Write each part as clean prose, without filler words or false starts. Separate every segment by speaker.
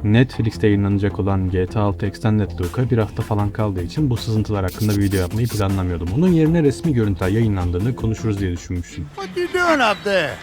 Speaker 1: Netflix'te yayınlanacak olan GTA 6 Extended Look'a bir hafta falan kaldığı için bu sızıntılar hakkında bir video yapmayı planlamıyordum. Onun yerine resmi görüntüler yayınlandığını konuşuruz diye düşünmüştüm.
Speaker 2: What you doing up there?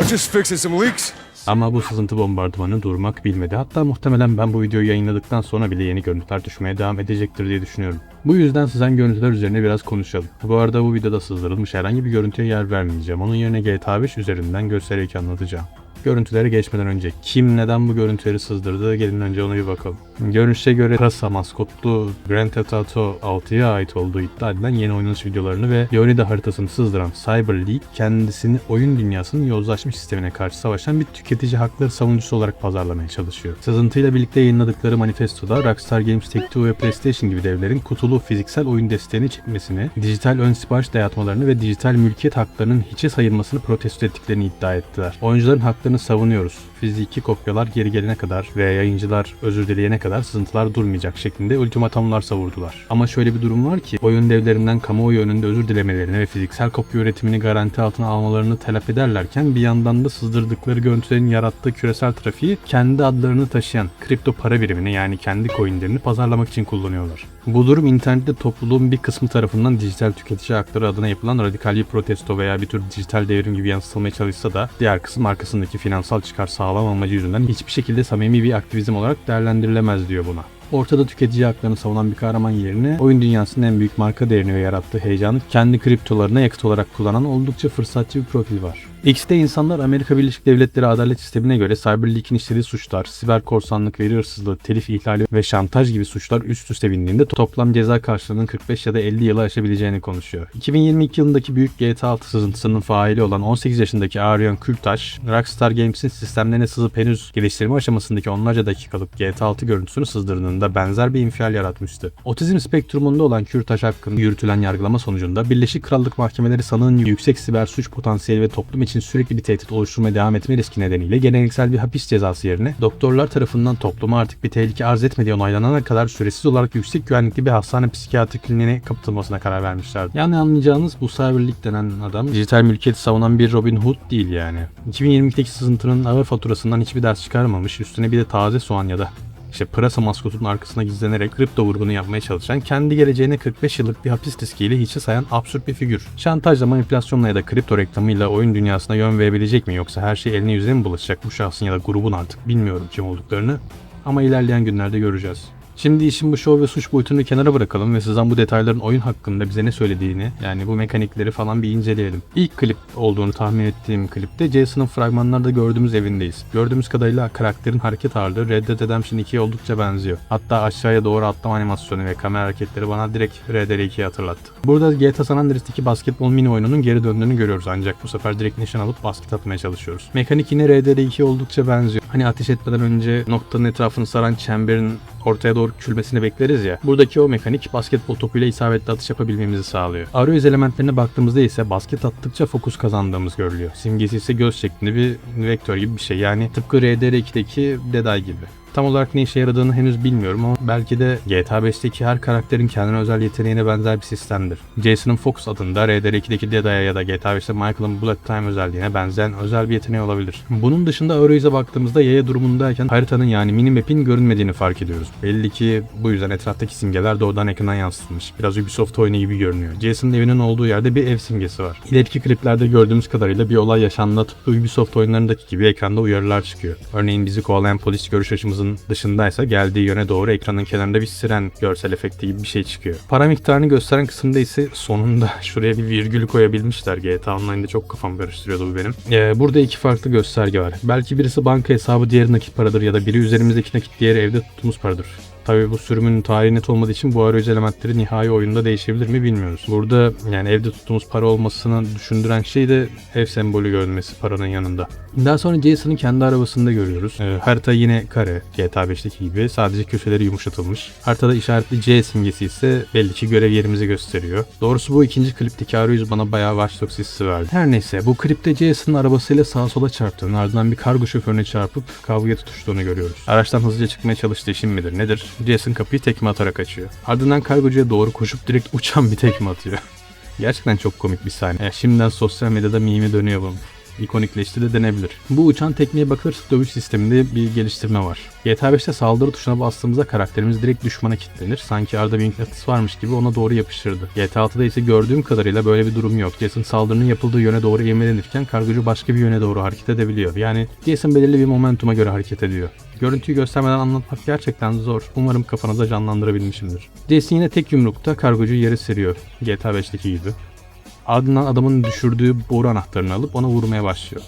Speaker 3: I'm just fixing some leaks.
Speaker 1: Ama bu sızıntı bombardımanı durmak bilmedi. Hatta muhtemelen ben bu videoyu yayınladıktan sonra bile yeni görüntüler düşmeye devam edecektir diye düşünüyorum. Bu yüzden sızan görüntüler üzerine biraz konuşalım. Bu arada bu videoda sızdırılmış herhangi bir görüntüye yer vermeyeceğim. Onun yerine GTA 5 üzerinden göstererek anlatacağım. Görüntülere geçmeden önce kim neden bu görüntüleri sızdırdı, gelin önce ona bir bakalım. Görünüşe göre Prasa maskotlu Grand Theft Auto 6'ya ait olduğu iddia edilen yeni oynanış videolarını ve Florida haritasını sızdıran Cyber League, kendisini oyun dünyasının yozlaşmış sistemine karşı savaşan bir tüketici hakları savunucusu olarak pazarlamaya çalışıyor. Sızıntıyla birlikte yayınladıkları manifestoda Rockstar Games, Take-Two ve PlayStation gibi devlerin kutulu fiziksel oyun desteğini çekmesini, dijital ön sipariş dayatmalarını ve dijital mülkiyet haklarının hiçe sayılmasını protesto ettiklerini iddia ettiler. Oyuncuların haklarını savunuyoruz. Fiziki kopyalar geri gelene kadar ve yayıncılar özür dileyene kadar sızıntılar durmayacak şeklinde ultimatomlar savurdular. Ama şöyle bir durum var ki oyun devlerinden kamuoyu önünde özür dilemelerini ve fiziksel kopya üretimini garanti altına almalarını talep ederlerken bir yandan da sızdırdıkları görüntülerin yarattığı küresel trafiği kendi adlarını taşıyan kripto para birimini, yani kendi coinlerini pazarlamak için kullanıyorlar. Bu durum internette topluluğun bir kısmı tarafından dijital tüketici hakları adına yapılan radikal bir protesto veya bir tür dijital devrim gibi yansıtılmaya çalışsa da diğer kısım arkasındaki finansal çıkar sağlam amacı yüzünden hiçbir şekilde samimi bir aktivizm olarak değerlendirilemez diyor buna. Ortada tüketici haklarını savunan bir kahraman yerine oyun dünyasının en büyük marka değerini ve yarattığı heyecanı kendi kriptolarına yakıt olarak kullanan oldukça fırsatçı bir profil var. X'te insanlar Amerika Birleşik Devletleri adalet sistemine göre Cyber League'in işlediği suçlar, siber korsanlık, veri hırsızlığı, telif ihlali ve şantaj gibi suçlar üst üste bindiğinde toplam ceza karşılığının 45 ya da 50 yılı aşabileceğini konuşuyor. 2022 yılındaki büyük GTA 6 sızıntısının faili olan 18 yaşındaki Arion Kültaş, Rockstar Games'in sistemlerine sızıp henüz geliştirme aşamasındaki onlarca dakikalık GTA 6 görüntüsünü sızdırdığında benzer bir infial yaratmıştı. Otizm spektrumunda olan Kültaş hakkında yürütülen yargılama sonucunda Birleşik Krallık mahkemeleri sanığın yüksek siber suç potansiyeli ve toplum için sürekli bir tehdit oluşturmaya devam etme riski nedeniyle geleneksel bir hapis cezası yerine doktorlar tarafından topluma artık bir tehlike arz etmediği onaylanana kadar süresiz olarak yüksek güvenlikli bir hastane psikiyatri kliniğine kapatılmasına karar vermişlerdi. Yani anlayacağınız bu Cyber League denen adam dijital mülkiyeti savunan bir Robin Hood değil yani. 2022'deki sızıntının ağır faturasından hiçbir ders çıkarmamış, üstüne bir de taze soğan ya da Prasa maskotunun arkasına gizlenerek kripto vurgunu yapmaya çalışan, kendi geleceğine 45 yıllık bir hapis riskiyle hiçe sayan absürt bir figür. Şantajla, manipülasyonla ya da kripto reklamıyla oyun dünyasına yön verebilecek mi, yoksa her şey eline yüzüne mi bulaşacak bu şahsın ya da grubun, artık bilmiyorum kim olduklarını, ama ilerleyen günlerde göreceğiz. Şimdi işin bu şov ve suç boyutunu kenara bırakalım ve sızan bu detayların oyun hakkında bize ne söylediğini, yani bu mekanikleri falan bir inceleyelim. İlk klip olduğunu tahmin ettiğim klipte Jason'ın fragmanlarda gördüğümüz evindeyiz. Gördüğümüz kadarıyla karakterin hareket ağırlığı Red Dead Redemption 2'ye oldukça benziyor. Hatta aşağıya doğru atlama animasyonu ve kamera hareketleri bana direkt Red Dead 2'yi hatırlattı. Burada GTA San Andreas'taki basketbol mini oyununun geri döndüğünü görüyoruz, ancak bu sefer direkt nişan alıp basket atmaya çalışıyoruz. Mekanik yine Red Dead 2'ye oldukça benziyor. Hani ateş etmeden önce noktanın etrafını saran çemberin ortaya doğru küçülmesini bekleriz ya. Buradaki o mekanik basketbol topuyla isabetli atış yapabilmemizi sağlıyor. Arayüz elementlerine baktığımızda ise basket attıkça fokus kazandığımız görülüyor. Simgesi ise göz şeklinde bir vektör gibi bir şey. Yani tıpkı RDR2'deki Dead Eye gibi. Tam olarak ne işe yaradığını henüz bilmiyorum ama belki de GTA 5'teki her karakterin kendine özel yeteneğine benzer bir sistemdir. Jason'ın Fox adında RDR2'deki Deadeye ya da GTA 5'te Michael'ın Bullet Time özelliğine benzeyen özel bir yeteneği olabilir. Bunun dışında arayüze baktığımızda yaya durumundayken haritanın, yani minimap'in görünmediğini fark ediyoruz. Belli ki bu yüzden etraftaki simgeler doğrudan ekrana yansıtılmış. Biraz Ubisoft oyunu gibi görünüyor. Jason'ın evinin olduğu yerde bir ev simgesi var. İleriki kliplerde gördüğümüz kadarıyla bir olay yaşandığında tıpkı Ubisoft oyunlarındaki gibi ekranda uyarılar çıkıyor. Örneğin bizi kovalayan polis görüş açımızın dışındaysa geldiği yöne doğru ekranın kenarında bir siren görsel efekti gibi bir şey çıkıyor. Para miktarını gösteren kısımda ise sonunda şuraya bir virgül koyabilmişler. GTA Online'da çok kafam karıştırıyordu bu benim. Burada iki farklı gösterge var. Belki birisi banka hesabı, diğeri nakit paradır ya da biri üzerimizdeki nakit, diğeri evde tuttuğumuz paradır. Tabii bu sürümün tarihi net olmadığı için bu arayüz elementleri nihai oyunda değişebilir mi bilmiyoruz. Burada yani evde tuttuğumuz para olmasını düşündüren şey de ev sembolü görünmesi paranın yanında. Daha sonra Jason'ın kendi arabasında görüyoruz. Harita yine kare, GTA 5'teki gibi, sadece köşeleri yumuşatılmış. Haritada işaretli C simgesi ise belli ki görev yerimizi gösteriyor. Doğrusu bu ikinci klipteki arayüz bana bayağı Watch Dogs hissi verdi. Her neyse, bu klipte Jason'ın arabasıyla sağa sola çarptığını, ardından bir kargo şoförüne çarpıp kavgaya tutuştuğunu görüyoruz. Araçtan hızlıca çıkmaya çalıştığı için midir nedir? Jason kapıyı tekme atarak açıyor. Ardından kargocuya doğru koşup direkt uçan bir tekme atıyor. Gerçekten çok komik bir sahne. Şimdiden sosyal medyada meme dönüyor bunun. ikonikleşti de denebilir. Bu uçan tekniğe bakılırsa dövüş sisteminde bir geliştirme var. GTA 5'te saldırı tuşuna bastığımızda karakterimiz direkt düşmana kilitlenir. Sanki arada bir mıknatıs varmış gibi ona doğru yapışırdı. GTA 6'da ise gördüğüm kadarıyla böyle bir durum yok. Jason saldırının yapıldığı yöne doğru ivmelenirken kargocu başka bir yöne doğru hareket edebiliyor. Yani Jason belirli bir momentuma göre hareket ediyor. Görüntüyü göstermeden anlatmak gerçekten zor. Umarım kafanızda canlandırabilmişimdir. Jason yine tek yumrukta kargocuyu yere seriyor. GTA 5'teki gibi. Ardından adamın düşürdüğü boru anahtarını alıp ona vurmaya başlıyor.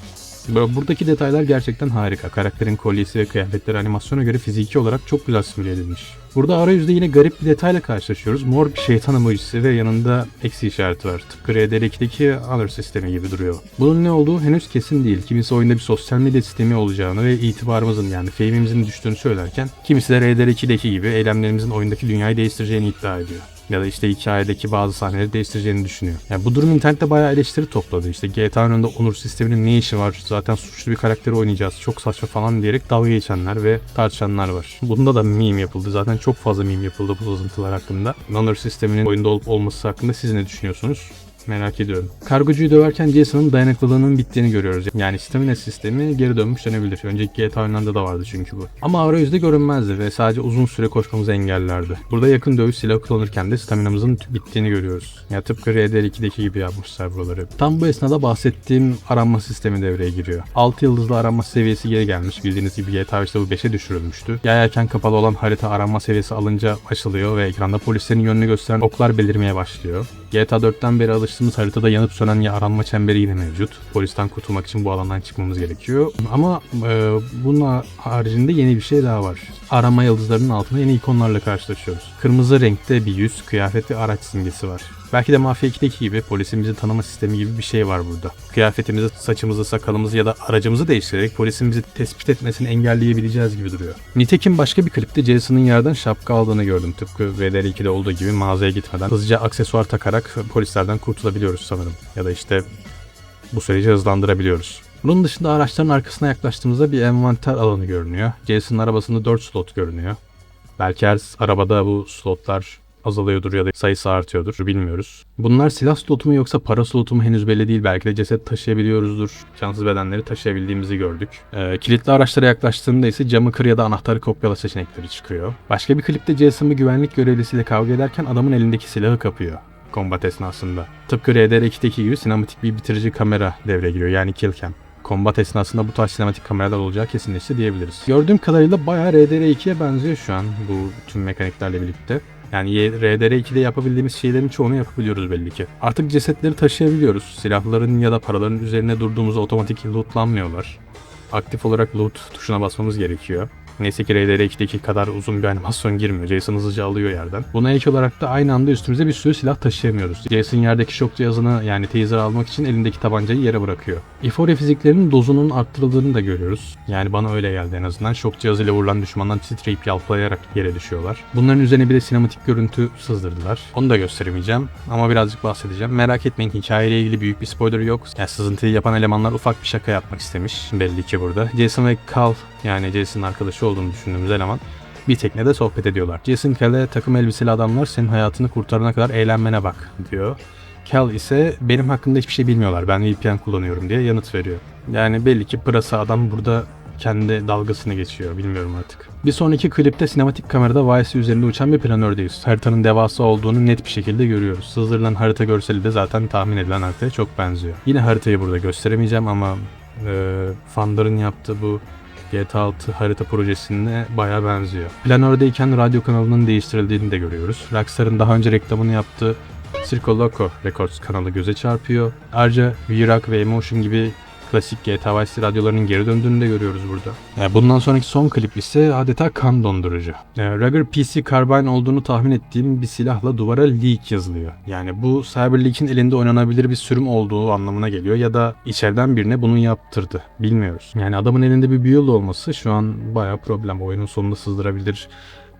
Speaker 1: Buradaki detaylar gerçekten harika. Karakterin kolyesi ve kıyafetleri animasyona göre fiziki olarak çok güzel simüle edilmiş. Burada arayüzde yine garip bir detayla karşılaşıyoruz. Mor bir şeytan emojisi ve yanında eksi işareti var. Tıpkı RDR2'deki Honor sistemi gibi duruyor. Bunun ne olduğu henüz kesin değil. Kimisi oyunda bir sosyal medya sistemi olacağını ve itibarımızın yani fame'imizin düştüğünü söylerken kimisi de RDR2'deki gibi eylemlerimizin oyundaki dünyayı değiştireceğini iddia ediyor. Ya da işte hikayedeki bazı sahneleri değiştireceğini düşünüyor. Yani bu durum internette bayağı eleştiri topladı. İşte GTA'nın önünde onur sisteminin ne işi var? Zaten suçlu bir karakteri oynayacağız. Çok saçma falan diyerek dalga geçenler ve tartışanlar var. Bunda da meme yapıldı. Zaten çok fazla meme yapıldı bu sızıntılar hakkında. Honor sisteminin oyunda olup olması hakkında siz ne düşünüyorsunuz? Merak ediyorum. Kargocuyu döverken Jason'ın dayanıklılığının bittiğini görüyoruz. Yani stamina sistemi geri dönmüş denebilir. Önceki GTA oyunlarında da vardı çünkü bu. Ama arayüzde görünmezdi ve sadece uzun süre koşmamızı engellerdi. Burada yakın dövüş silahı kullanırken de staminamızın bittiğini görüyoruz. Ya tıpkı RDR2'deki gibi yapmışlar buraları. Tam bu esnada bahsettiğim aranma sistemi devreye giriyor. 6 yıldızlı aranma seviyesi geri gelmiş. Bildiğiniz gibi GTA 5'te bu 5'e düşürülmüştü. Yayarken kapalı olan harita aranma seviyesi alınca açılıyor ve ekranda polislerin yönünü gösteren oklar belirmeye başlıyor. GTA 4'ten beri alıştığımız haritada yanıp sönen ya aranma çemberi yine mevcut. Polisten kurtulmak için bu alandan çıkmamız gerekiyor. Ama bunun haricinde yeni bir şey daha var. Arama yıldızlarının altında yeni ikonlarla karşılaşıyoruz. Kırmızı renkte bir yüz, kıyafet ve araç simgesi var. Belki de Mafya 2'deki gibi polisin bizi tanıma sistemi gibi bir şey var burada. Kıyafetimizi, saçımızı, sakalımızı ya da aracımızı değiştirerek polisin bizi tespit etmesini engelleyebileceğiz gibi duruyor. Nitekim başka bir klipte Jason'ın yerden şapka aldığını gördüm. Tıpkı VDR2'de olduğu gibi mağazaya gitmeden hızlıca aksesuar takarak polislerden kurtulabiliyoruz sanırım. Ya da işte bu süreci hızlandırabiliyoruz. Bunun dışında araçların arkasına yaklaştığımızda bir envanter alanı görünüyor. Jason'ın arabasında 4 slot görünüyor. Belki her arabada bu slotlar azalıyordur ya da sayısı artıyordur, bilmiyoruz. Bunlar silah slotu mu yoksa para slotu mu henüz belli değil. Belki de ceset taşıyabiliyoruzdur. Cansız bedenleri taşıyabildiğimizi gördük. Kilitli araçlara yaklaştığında ise camı kır ya da anahtarı kopyala seçenekleri çıkıyor. Başka bir klipte Jason bir güvenlik görevlisiyle kavga ederken adamın elindeki silahı kapıyor kombat esnasında. Tıpkı RDR2'deki gibi sinematik bir bitirici kamera devreye giriyor, yani kill cam. Kombat esnasında bu tarz sinematik kameralar olacağı kesinleşti diyebiliriz. Gördüğüm kadarıyla bayağı RDR2'ye benziyor şu an bu tüm mekaniklerle birlikte. Yani RDR2'de yapabildiğimiz şeylerin çoğunu yapabiliyoruz belli ki. Artık cesetleri taşıyabiliyoruz. Silahların ya da paraların üzerine durduğumuzda otomatik lootlanmıyorlar. Aktif olarak loot tuşuna basmamız gerekiyor. Neyse ki RDR2'deki kadar uzun bir animasyon girmiyor. Jason hızlıca alıyor yerden. Buna ek olarak da aynı anda üstümüze bir sürü silah taşıyamıyoruz. Jason yerdeki şok cihazını yani taser almak için elindeki tabancayı yere bırakıyor. Euphoria fiziklerinin dozunun arttırıldığını da görüyoruz. Yani bana öyle geldi en azından. Şok cihazıyla vurulan düşmandan titreyip yalpalayarak yere düşüyorlar. Bunların üzerine bir de sinematik görüntü sızdırdılar. Onu da gösteremeyeceğim ama birazcık bahsedeceğim. Merak etmeyin, hikayeyle ilgili büyük bir spoiler yok. Yani sızıntıyı yapan elemanlar ufak bir şaka yapmak istemiş belli ki burada. Jason ve Cal, yani Jason'ın arkadaşı olduğunu düşündüğümüz eleman, bir teknede sohbet ediyorlar. Jason Cal'e takım elbiseli adamlar senin hayatını kurtarana kadar eğlenmene bak diyor. Cal ise benim hakkında hiçbir şey bilmiyorlar, ben VPN kullanıyorum diye yanıt veriyor. Yani belli ki pırasa adam burada kendi dalgasını geçiyor, bilmiyorum artık. Bir sonraki klipte sinematik kamerada Vice üzerinde uçan bir planördeyiz. Haritanın devasa olduğunu net bir şekilde görüyoruz. Sızdırılan harita görseli de zaten tahmin edilen haritaya çok benziyor. Yine haritayı burada gösteremeyeceğim ama fanların yaptığı bu GTA 6 harita projesine bayağı benziyor. Planördeyken radyo kanalının değiştirildiğini de görüyoruz. Rockstar'ın daha önce reklamını yaptığı Circo Loco Records kanalı göze çarpıyor. Ayrıca V-Rock ve Emotion gibi klasik GTA Vice radyolarının geri döndüğünü de görüyoruz burada. Bundan sonraki son klip ise adeta kan dondurucu. Ruger PC Carbine olduğunu tahmin ettiğim bir silahla duvara Leak yazılıyor. Yani bu Cyber Leak'in elinde oynanabilir bir sürüm olduğu anlamına geliyor ya da içeriden birine bunu yaptırdı. Bilmiyoruz. Yani adamın elinde bir build olması şu an bayağı problem. Oyunun sonunda sızdırabilir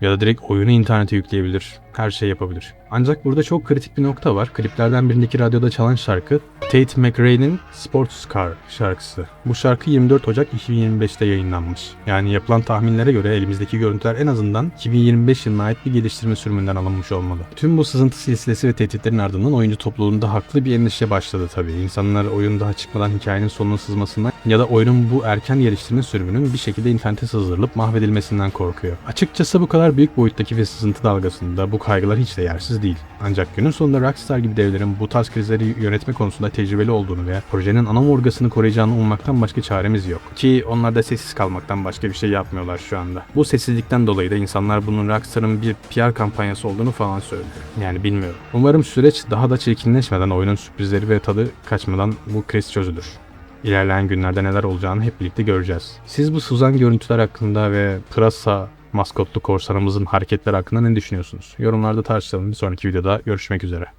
Speaker 1: Ya da direkt oyunu internete yükleyebilir. Her şey yapabilir. Ancak burada çok kritik bir nokta var. Kliplerden birindeki radyoda çalan şarkı Tate McRae'nin Sports Car şarkısı. Bu şarkı 24 Ocak 2025'te yayınlanmış. Yani yapılan tahminlere göre elimizdeki görüntüler en azından 2025 yılına ait bir geliştirme sürümünden alınmış olmalı. Tüm bu sızıntı silsilesi ve tehditlerin ardından oyuncu topluluğunda haklı bir endişe başladı tabii. İnsanlar oyun daha çıkmadan hikayenin sonuna sızmasından ya da oyunun bu erken geliştirme sürümünün bir şekilde internete sızdırılıp mahvedilmesinden korkuyor. Açıkçası bu kadar büyük boyuttaki bir sızıntı dalgasında bu kaygılar hiç de yersiz değil. Ancak günün sonunda Rockstar gibi devlerin bu tarz krizleri yönetme konusunda tecrübeli olduğunu ve projenin ana omurgasını koruyacağını ummaktan başka çaremiz yok. Ki onlar da sessiz kalmaktan başka bir şey yapmıyorlar şu anda. Bu sessizlikten dolayı da insanlar bunun Rockstar'ın bir PR kampanyası olduğunu falan söylüyor. Yani bilmiyorum. Umarım süreç daha da çirkinleşmeden, oyunun sürprizleri ve tadı kaçmadan bu kriz çözülür. İlerleyen günlerde neler olacağını hep birlikte göreceğiz. Siz bu sızan görüntüler hakkında ve pırasa maskotlu korsanımızın hareketleri hakkında ne düşünüyorsunuz? Yorumlarda tartışalım. Bir sonraki videoda görüşmek üzere.